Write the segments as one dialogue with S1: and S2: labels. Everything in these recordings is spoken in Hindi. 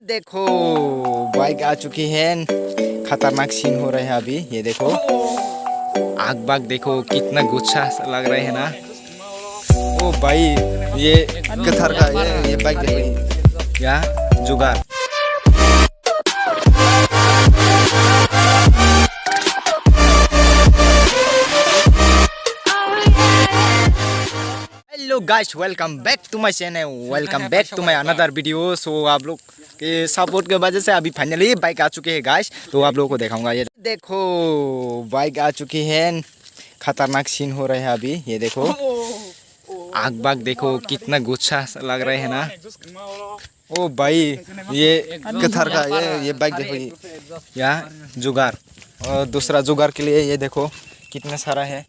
S1: देखो बाइक आ चुकी है। खतरनाक सीन हो रहा है अभी। ये देखो आग बाग देखो कितना गुच्छा लग रहा है ना। ओ भाई ये कथर का ये बाइक देखो यहाँ जुगाड़। Hello guys, welcome back to my channel, welcome back to my another video. So आप लोग के सपोर्ट के वजह से अभी फाइनली बाइक आ चुकी है गाइस, तो आप लोगों को दिखाऊंगा। ये देखो बाइक आ चुकी है। खतरनाक सीन हो रहा है अभी। ये देखो आग बाग देखो कितना गुच्छा लग रहा है ना। ओ भाई ये कथर का ये बाइक देखो यहाँ जुगाड़, और दूसरा जुगाड़ के लिए ये देखो कितना सारा है।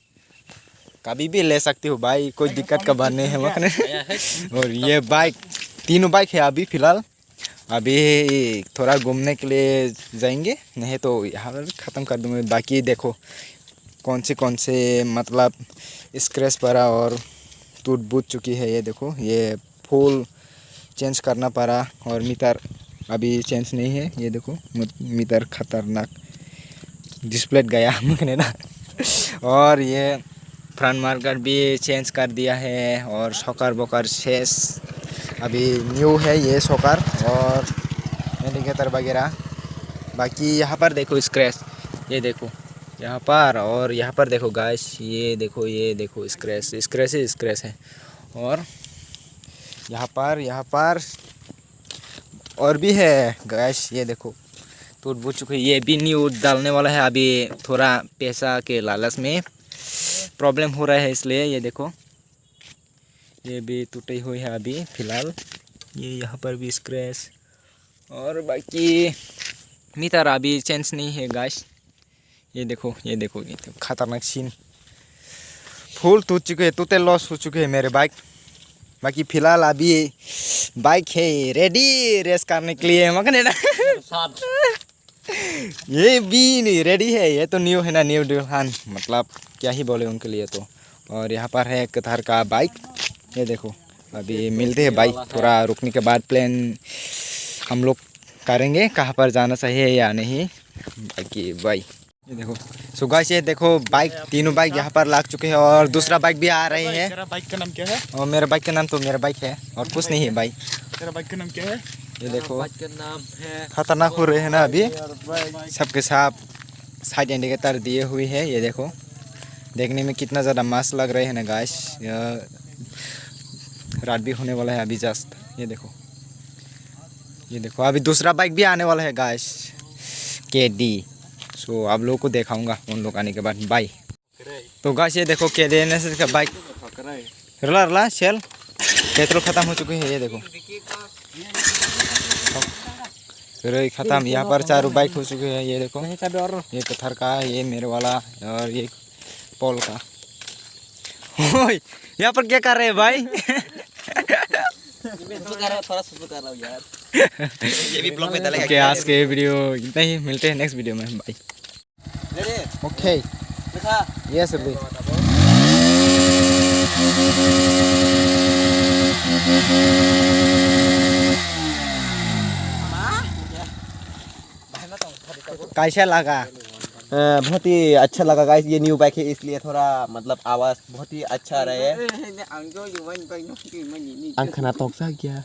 S1: कभी भी ले सकती हो भाई, कोई दिक्कत का बात नहीं है मखने। और ये बाइक तीनों बाइक है अभी फ़िलहाल। अभी थोड़ा घूमने के लिए जाएंगे, नहीं तो यहाँ पर ख़त्म कर दूँगा। बाकी देखो कौन से मतलब स्क्रैच पड़ा और टूट बूट चुकी है। ये देखो ये फुल चेंज करना पड़ा, और मीटर अभी चेंज नहीं है। ये देखो मीटर खतरनाक डिस्प्ले गया मखने ना। और ये फ्रंट मार्कर भी चेंज कर दिया है, और शॉकर बोकर शेष अभी न्यू है ये शॉकर और इंडिकेटर वगैरह। बाकी यहाँ पर देखो स्क्रैच, ये देखो यहाँ पर, और यहाँ पर देखो गाइस ये देखो स्क्रैच है। और यहाँ पर और भी है गाइस। ये देखो टूट बूट चुकी है। ये भी न्यू डालने वाला है अभी, थोड़ा पैसा के लालच में प्रॉब्लम हो रहा है इसलिए। ये देखो ये भी टूटी हुई है अभी फ़िलहाल। ये यहाँ पर भी स्क्रैच, और बाकी मीटर अभी चेंज नहीं है गाइस। ये देखो खतरनाक सीन, फुल टूट चुके हैं, टोटल लॉस हो चुके हैं मेरे बाइक। बाकी फ़िलहाल अभी बाइक है रेडी रेस करने के लिए मखने ना। ये भी नहीं रेडी है, ये तो न्यू है ना, न्यू दुल्हन मतलब क्या ही बोले उनके लिए तो। और यहाँ पर है कथार का बाइक। ये देखो अभी मिलते हैं बाइक, थोड़ा रुकने के बाद प्लान हम लोग करेंगे कहाँ पर जाना चाहिए या नहीं। बाकी बाइक ये देखो सो गाइस, ये देखो बाइक तीनों बाइक यहाँ पर लग चुके हैं, और दूसरा बाइक भी आ रही है।
S2: तेरा बाइक का नाम क्या है?
S1: और मेरा बाइक का नाम तो मेरा बाइक है और कुछ नहीं है भाई।
S2: तेरा बाइक का नाम क्या है?
S1: ये देखो
S2: बाइक का नाम है
S1: खतरनाक हो रहे हैं ना अभी, सबके साथ साइड इंडिकेटर दिए हुए हैं। ये देखो देखने में कितना ज़्यादा मस्त लग रहे हैं ना गाइस। रात भी होने वाला है अभी जस्ट। ये देखो अभी दूसरा बाइक भी आने वाला है गाइस, KD। सो आप लोगों को दिखाऊंगा उन लोग आने के बाद। बाय। तो गाइस ये देखो KD का बाइक रला सेल पेट्रोल ख़त्म हो चुके हैं। ये देखो फिर ख़त्म। यहाँ पर चारों बाइक हो चुके हैं। ये देखो ये कथर का, ये मेरे वाला, और ये पॉल का। यहाँ पर क्या कर रहे हैं भाई?
S2: थोड़ा सुसु कर रहा हूं यार।
S1: ये भी ब्लॉग में डालेगा। ओके आज के वीडियो इतना ही, मिलते हैं नेक्स्ट वीडियो में। बाय। ओके यस भाई। कैसा लगा?
S2: बहुत ही अच्छा लगा गाइस। ये न्यू बाइक है इसलिए थोड़ा मतलब आवाज़ बहुत ही अच्छा रहा है। अंखना तो क्या